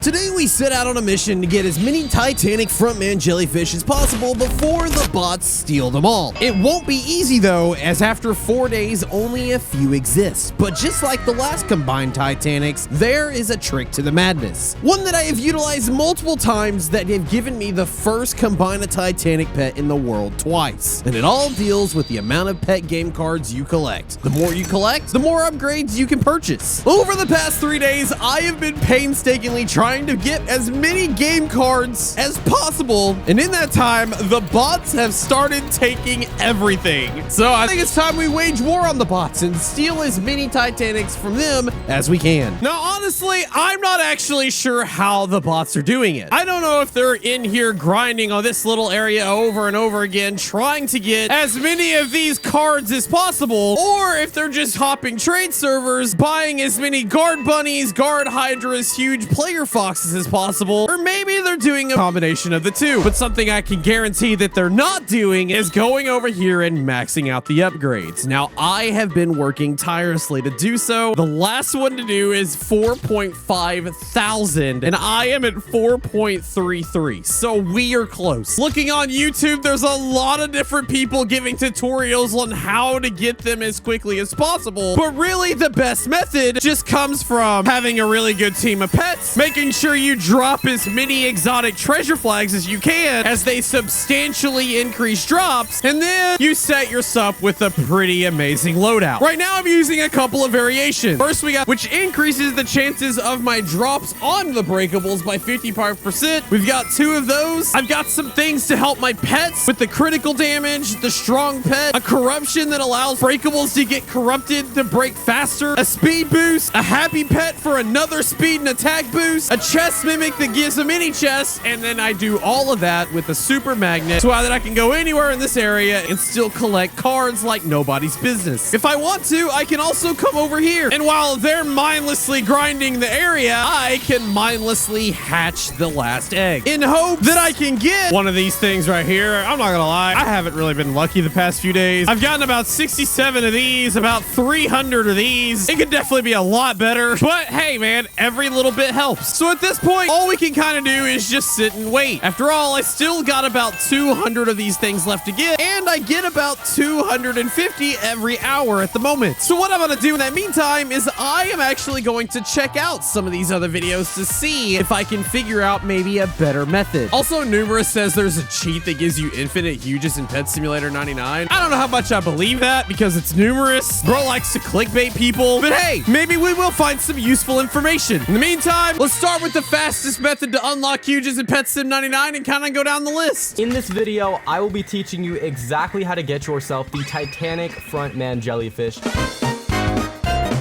Today we set out on a mission to get as many Titanic Frontman JellyFish as possible before the bots steal them all. It won't be easy though, as after 4 days only a few exist. But just like the last combined Titanics, there is a trick to the madness. One that I have utilized multiple times that have given me the first combine a Titanic pet in the world twice. And it all deals with the amount of pet game cards you collect. The more you collect, the more upgrades you can purchase. Over the past 3 days, I have been painstakingly trying to get as many game cards as possible, and in that time the bots have started taking everything. So I think it's time we wage war on the bots and steal as many Titanics from them as we can. Now honestly, I'm not actually sure how the bots are doing it. I don't know if they're in here grinding on this little area over and over again trying to get as many of these cards as possible, or if they're just hopping trade servers buying as many guard bunnies, guard hydras, huge player foxes as possible, or maybe they're doing a combination of the two. But something I can guarantee that they're not doing is going over here and maxing out the upgrades. Now I have been working tirelessly to do so. The last one to do is 4.5 thousand, and I am at 4.33, so we are close. Looking on YouTube, there's a lot of different people giving tutorials on how to get them as quickly as possible, but really the best method just comes from having a really good team of pets, making sure you drop as many exotic treasure flags as you can as they substantially increase drops, and then you set yourself with a pretty amazing loadout. Right now I'm using a couple of variations. First we got, which increases the chances of my drops on the breakables by 55%. We've got 2 of those. I've got some things to help my pets with the critical damage, the strong pet, a corruption that allows breakables to get corrupted to break faster, a speed boost, a happy pet for another speed and attack boost, a chest mimic that gives a mini chest, and then I do all of that with a super magnet so that I can go anywhere in this area and still collect cards like nobody's business. If I want to, I can also come over here, and while they're mindlessly grinding the area, I can mindlessly hatch the last egg in hope that I can get one of these things right here. I'm not gonna lie, I haven't really been lucky the past few days. I've gotten about 67 of these, about 300 of these. It could definitely be a lot better, but hey man, every little bit helps. So at this point, all we can kind of do is just sit and wait. After all, I still got about 200 of these things left to get, and I get about 250 every hour at the moment. So what I'm gonna do in that meantime is I am actually going to check out some of these other videos to see if I can figure out maybe a better method. Also, Numerous says there's a cheat that gives you infinite huges in Pet Simulator 99. I don't know how much I believe that because it's Numerous. Bro likes to clickbait people, but hey, maybe we will find some useful information. In the meantime, let's start with the fastest method to unlock huges in Pet Sim 99 and kind of go down the list. In this video, I will be teaching you exactly how to get yourself the Titanic Frontman JellyFish.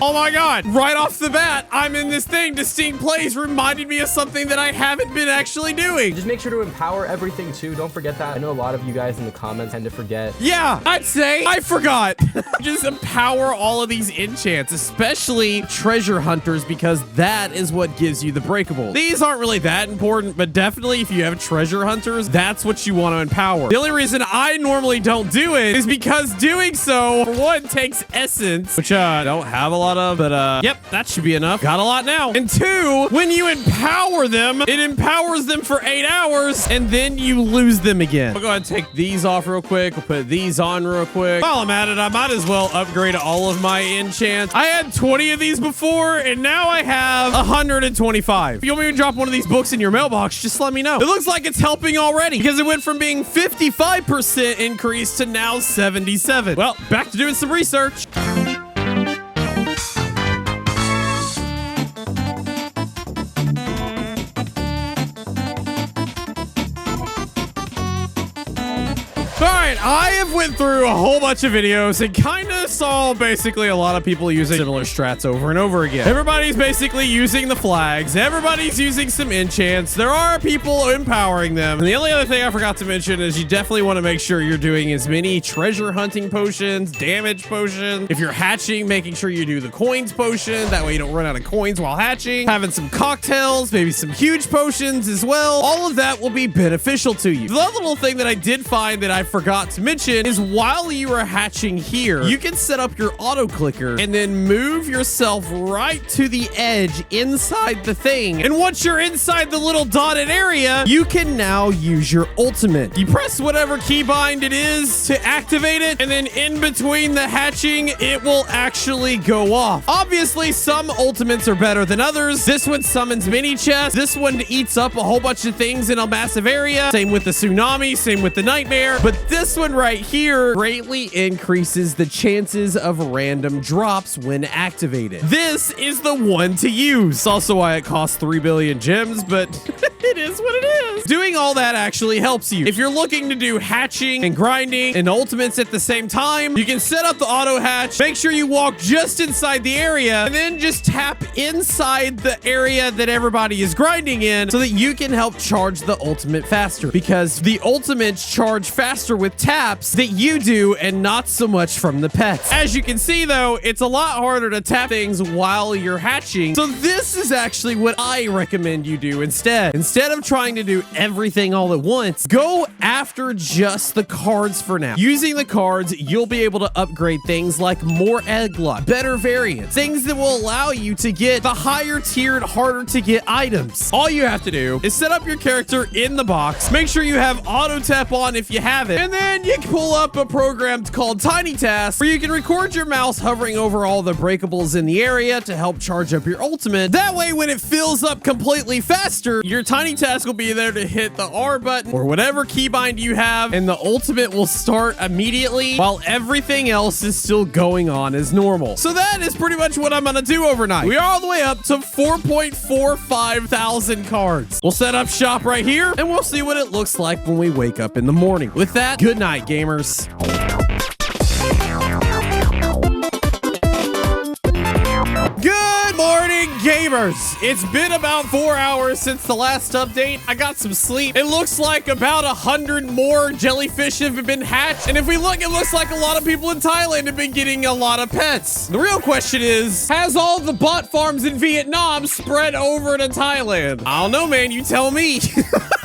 Oh my god, right off the bat, I'm in this thing. Distinct Plays reminded me of something that I haven't been actually doing. Just make sure to empower everything too. Don't forget that. I know a lot of you guys in the comments tend to forget. Yeah, I'd say I forgot. Just empower all of these enchants, especially treasure hunters, because that is what gives you the breakable. These aren't really that important, but definitely if you have treasure hunters, that's what you want to empower. The only reason I normally don't do it is because doing so, for one, takes essence, which I don't have a lot of, but yep, that should be enough. Got a lot now. And 2, when you empower them, it empowers them for 8 hours, and then you lose them again. We'll go ahead and take these off real quick. We'll put these on real quick. While I'm at it, I might as well upgrade all of my enchants. I had 20 of these before, and now I have 125. If you want me to drop one of these books in your mailbox, just let me know. It looks like it's helping already because it went from being 55% increase to now 77. Well, back to doing some research. Alright, I have went through a whole bunch of videos and kind of saw basically a lot of people using similar strats over and over again. Everybody's basically using the flags. Everybody's using some enchants. There are people empowering them. And the only other thing I forgot to mention is you definitely want to make sure you're doing as many treasure hunting potions, damage potions. If you're hatching, making sure you do the coins potion. That way you don't run out of coins while hatching. Having some cocktails, maybe some huge potions as well. All of that will be beneficial to you. The other little thing that I did find that I forgot to mention is while you are hatching here, you can set up your auto clicker and then move yourself right to the edge inside the thing. And once you're inside the little dotted area, you can now use your ultimate. You press whatever keybind it is to activate it, and then in between the hatching, it will actually go off. Obviously, some ultimates are better than others. This one summons mini chests. This one eats up a whole bunch of things in a massive area. Same with the tsunami, same with the nightmare. But this one right here greatly increases the chances of random drops when activated. This is the one to use. It's also why it costs 3 billion gems, but it is what it is. Doing all that actually helps you. If you're looking to do hatching and grinding and ultimates at the same time, you can set up the auto hatch, make sure you walk just inside the area, and then just tap inside the area that everybody is grinding in so that you can help charge the ultimate faster, because the ultimates charge faster with taps that you do and not so much from the pets. As you can see though, it's a lot harder to tap things while you're hatching. So this is actually what I recommend you do instead. Instead of trying to do everything all at once, go after just the cards for now. Using the cards, you'll be able to upgrade things like more egg luck, better variants, things that will allow you to get the higher tiered, harder to get items. All you have to do is set up your character in the box, make sure you have auto tap on if you have it, and then you can pull up a program called Tiny Task where you can record your mouse hovering over all the breakables in the area to help charge up your ultimate. That way, when it fills up completely faster, your Tiny Task will be there to hit the R button or whatever keybind you have, and the ultimate will start immediately while everything else is still going on as normal. So that is pretty much what I'm gonna do overnight. We are all the way up to 4.45 thousand cards. We'll set up shop right here and we'll see what it looks like when we wake up in the morning. With that, good night, gamers. Good morning, gamers. It's been about 4 hours since the last update. I got some sleep. It looks like about 100 more jellyfish have been hatched. And if we look, it looks like a lot of people in Thailand have been getting a lot of pets. The real question is, has all the bot farms in Vietnam spread over to Thailand? I don't know, man. You tell me.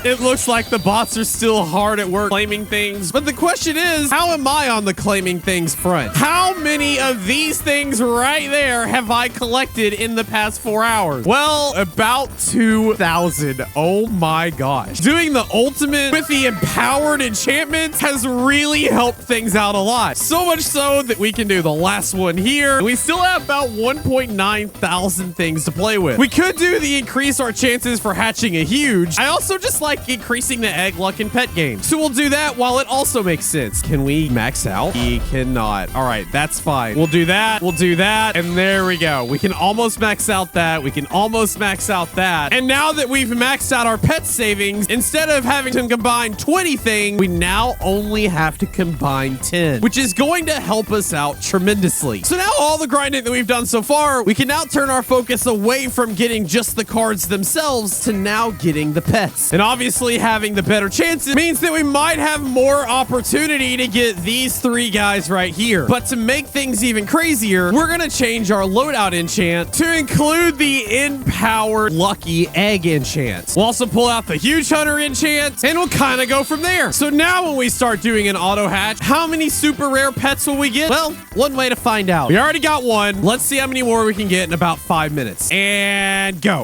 It looks like the bots are still hard at work claiming things. But the question is, how am I on the claiming things front? How many of these things right there have I collected in the past 4 hours? Well, about 2,000. Oh my gosh. Doing the ultimate with the empowered enchantments has really helped things out a lot. So much so that we can do the last one here. And we still have about 1.9 thousand things to play with. We could do the increase our chances for hatching a huge. I also just like increasing the egg luck in pet games. So we'll do that while it also makes sense. Can we max out? We cannot. All right, that's fine. We'll do that. We'll do that. And there we go. We can almost max out that. We can almost max out that. And now that we've maxed out our pet savings, instead of having to combine 20 things, we now only have to combine 10, which is going to help us out tremendously. So now all the grinding that we've done so far, we can now turn our focus away from getting just the cards themselves to now getting the pets. And obviously having the better chances means that we might have more opportunity to get these 3 guys right here. But to make things even crazier, we're gonna change our loadout enchant to include the empowered lucky egg enchant. We'll also pull out the huge hunter enchant and we'll kind of go from there. So now when we start doing an auto hatch, how many super rare pets will we get? Well, one way to find out. We already got one. Let's see how many more we can get in about 5 minutes. And go.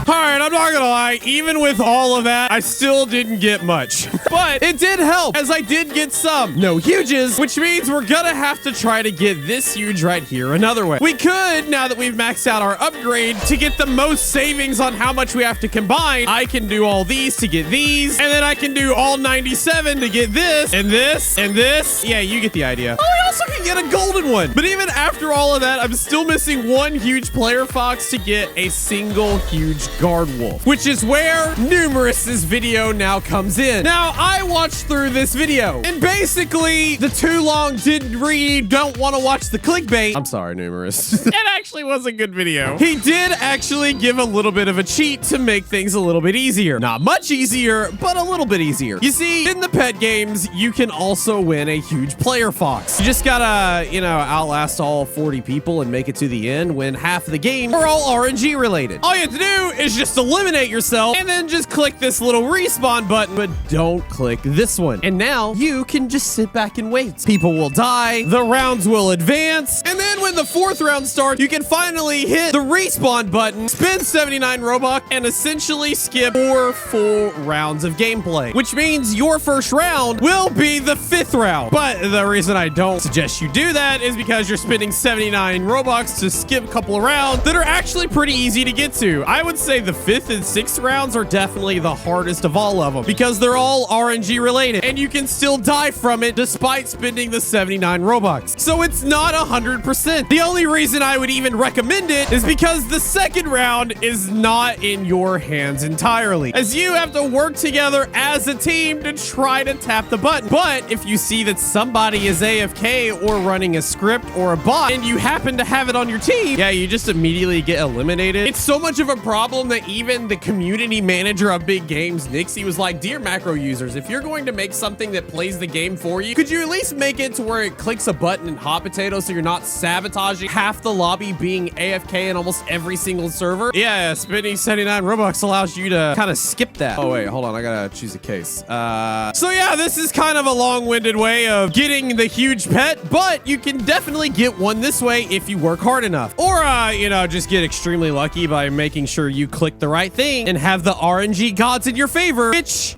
All right, I'm not gonna lie, even with all of that, I still didn't get much. But it did help, as I did get some. No huges, which means we're gonna have to try to get this huge right here another way. We could, now that we've maxed out our upgrade, to get the most savings on how much we have to combine, I can do all these to get these, and then I can do all 97 to get this, and this, and this. Yeah, you get the idea. Oh, I also can get a golden one. But even after all of that, I'm still missing one huge player fox to get a single huge guard wolf, which is where Numerous's video now comes in. Now, I watched through this video, and basically, the too long didn't read, don't want to watch the clickbait. I'm sorry, Numerous. It actually was a good video. He did actually give a little bit of a cheat to make things a little bit easier. Not much easier, but a little bit easier. You see, in the pet games, you can also win a huge player fox. You just gotta, you know, outlast all 40 people and make it to the end, win half of the game. We're all RNG related. All you have to do is just to eliminate yourself, and then just click this little respawn button, but don't click this one. And now you can just sit back and wait. People will die, the rounds will advance, and then when the 4th round starts, you can finally hit the respawn button, spend 79 Robux, and essentially skip 4 full rounds of gameplay, which means your first round will be the 5th round. But the reason I don't suggest you do that is because you're spending 79 Robux to skip a couple of rounds that are actually pretty easy to get to. I would say the 5th and 6th rounds are definitely the hardest of all of them because they're all RNG related and you can still die from it despite spending the 79 Robux. So it's not 100%. The only reason I would even recommend it is because the 2nd round is not in your hands entirely, as you have to work together as a team to try to tap the button. But if you see that somebody is AFK or running a script or a bot and you happen to have it on your team, yeah, you just immediately get eliminated. It's so much of a problem that even the community manager of Big Games, Nixie, was like, dear macro users, if you're going to make something that plays the game for you, could you at least make it to where it clicks a button in hot potato so you're not sabotaging half the lobby being AFK in almost every single server? Yeah, spending 79 Robux allows you to kind of skip that. Oh wait, hold on, I gotta choose a case. So yeah, this is kind of a long-winded way of getting the huge pet, but you can definitely get one this way if you work hard enough. Or, you know, just get extremely lucky by making sure you click the right thing and have the RNG gods in your favor, which...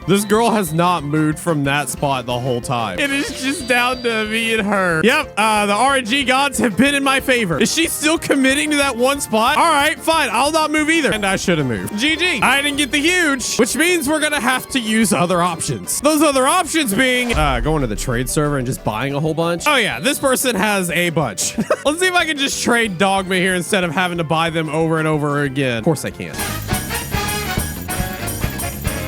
This girl has not moved from that spot the whole time. It is just down to me and her. Yep, the RNG gods have been in my favor. Is she still committing to that one spot? All right, fine. I'll not move either. And I should have moved. GG. I didn't get the huge, which means we're gonna have to use other options. Those other options being going to the trade server and just buying a whole bunch. Oh yeah, this person has a bunch. Let's see if I can just trade Dogma here instead of having to buy them over and over again. Of course I can.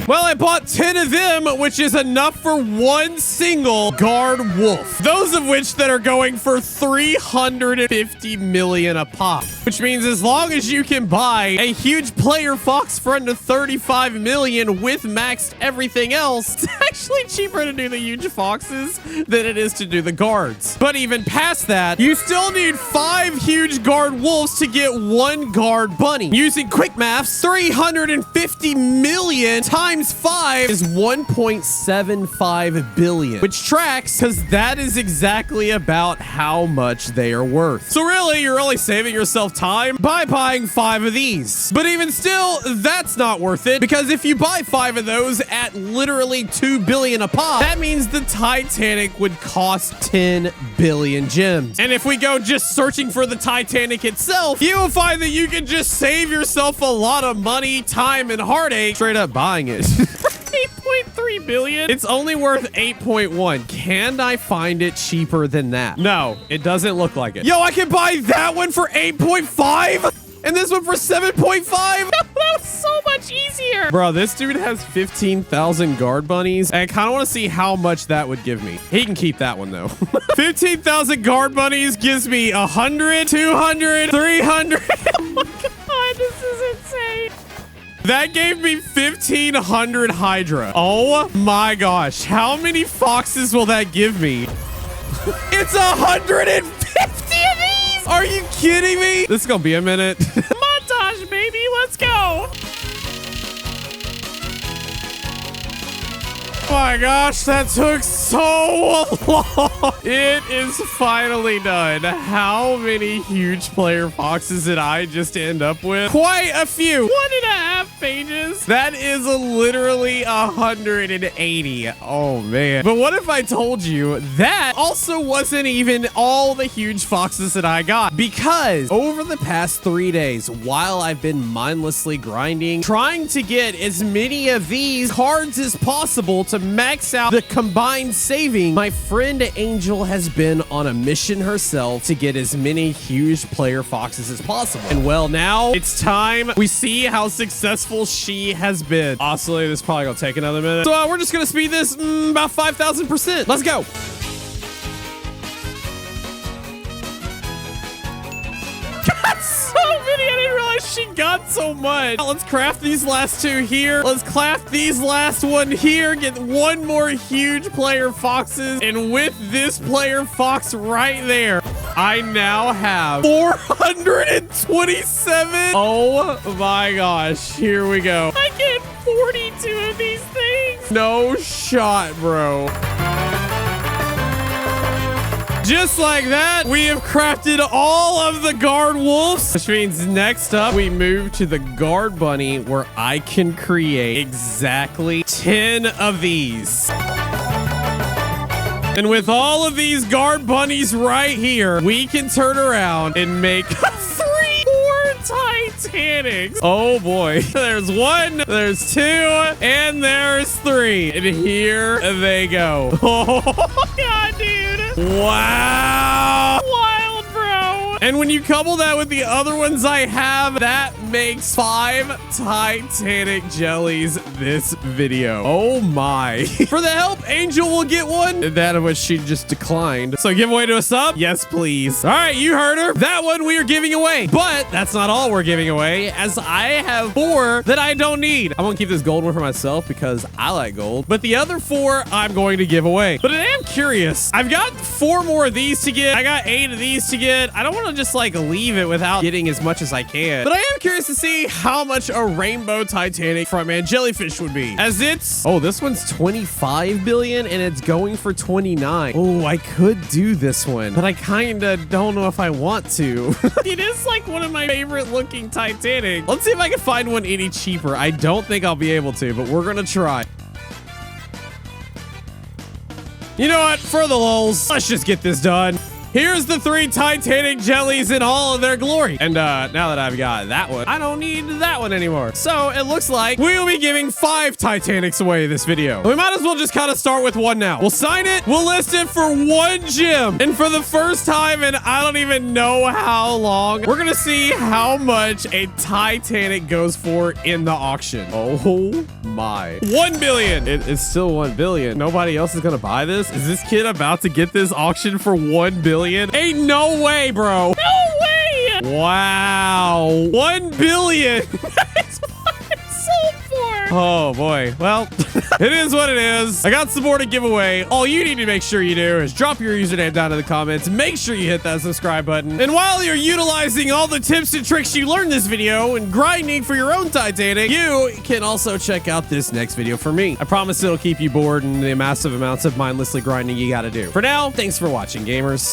Well, I bought 10 of them, which is enough for one single guard wolf. Those of which that are going for 350 million a pop, which means as long as you can buy a huge player fox for under 35 million with maxed everything else, it's actually cheaper to do the huge foxes than it is to do the guards. But even past that, you still need 5 huge guard wolves to get 1 guard bunny. Using quick maths, 350 million times 5 is 1.75 billion, which tracks because that is exactly about how much they are worth. So really, you're only saving yourself time by buying 5 of these. But even still, that's not worth it because if you buy 5 of those at literally 2 billion a pop, that means the Titanic would cost 10 billion gems. And if we go just searching for the Titanic itself, you will find that you can just save yourself a lot of money, time, and heartache straight up buying it. 8.3 billion. It's only worth 8.1. Can I find it cheaper than that? No, it doesn't look like it. Yo, I can buy that one for 8.5 and this one for 7.5. That was so much easier. Bro, this dude has 15,000 guard bunnies. I kind of want to see how much that would give me. He can keep that one though. 15,000 guard bunnies gives me 100, 200, 300. Oh my God, this is insane. That gave me 1,500 Hydra. Oh my gosh. How many foxes will that give me? It's 150 of these. Are you kidding me? This is gonna be a minute. Montage, baby. Let's go. Oh my gosh, that took so long. It is finally done. How many huge player foxes did I just end up with? Quite a few. 1.5 pages. That is literally 180. Oh man. But what if I told you that also wasn't even all the huge foxes that I got? Because over the past 3 days, while I've been mindlessly grinding, trying to get as many of these cards as possible to max out the combined saving, my friend Angel has been on a mission herself to get as many huge player foxes as possible. And well, now it's time we see how successful she has been. Honestly, this is probably gonna take another minute. So we're just gonna speed this about 5,000%. Let's go. I didn't realize she got so much. Let's craft these last 2 here. Let's craft these last 1 here. Get 1 more huge player foxes. And with this player fox right there, I now have 427. Oh my gosh. Here we go. I get 42 of these things. No shot, bro. Just like that, we have crafted all of the guard wolves, which means next up, we move to the guard bunny where I can create exactly 10 of these. And with all of these guard bunnies right here, we can turn around and make 3 more Titanics. Oh boy. There's 1, there's 2, and there's 3. And here they go. Oh God, dude. Wow. Wild, bro. And when you couple that with the other ones I have, that makes 5 Titanic jellies this video. Oh my. For the help, Angel will get one. That of which she just declined. So giveaway to a sub? Yes, please. All right, you heard her. That one we are giving away. But that's not all we're giving away, as I have 4 that I don't need. I'm gonna keep this gold one for myself because I like gold. But the other 4 I'm going to give away. But I am curious. I've got 4 more of these to get. I got 8 of these to get. I don't want to just like leave it without getting as much as I can. But I am curious to see how much a rainbow Titanic Frontman JellyFish would be. As it's, oh, this one's 25 billion and it's going for 29. Oh, I could do this one, but I kind of don't know if I want to. It is like one of my favorite looking Titanic. Let's see if I can find one any cheaper. I don't think I'll be able to, but we're gonna try. You know what? For the lulz, let's just get this done. Here's the 3 Titanic jellies in all of their glory. And now that I've got that one, I don't need that one anymore. So it looks like we'll be giving 5 Titanics away this video. We might as well just kind of start with 1 now. We'll sign it. We'll list it for 1 gem. And for the first time in I don't even know how long, we're going to see how much a Titanic goes for in the auction. Oh my. 1 billion. It's still 1 billion. Nobody else is going to buy this. Is this kid about to get this auction for 1 billion? Ain't no way, bro. No way. Wow. 1 billion. That's what it's sold for. Oh boy. Well, it is what it is. I got some more to give away. All you need to make sure you do is drop your username down in the comments. Make sure you hit that subscribe button. And while you're utilizing all the tips and tricks you learned this video and grinding for your own Titanic, you can also check out this next video for me. I promise it'll keep you bored and the massive amounts of mindlessly grinding you gotta do. For now, thanks for watching, gamers.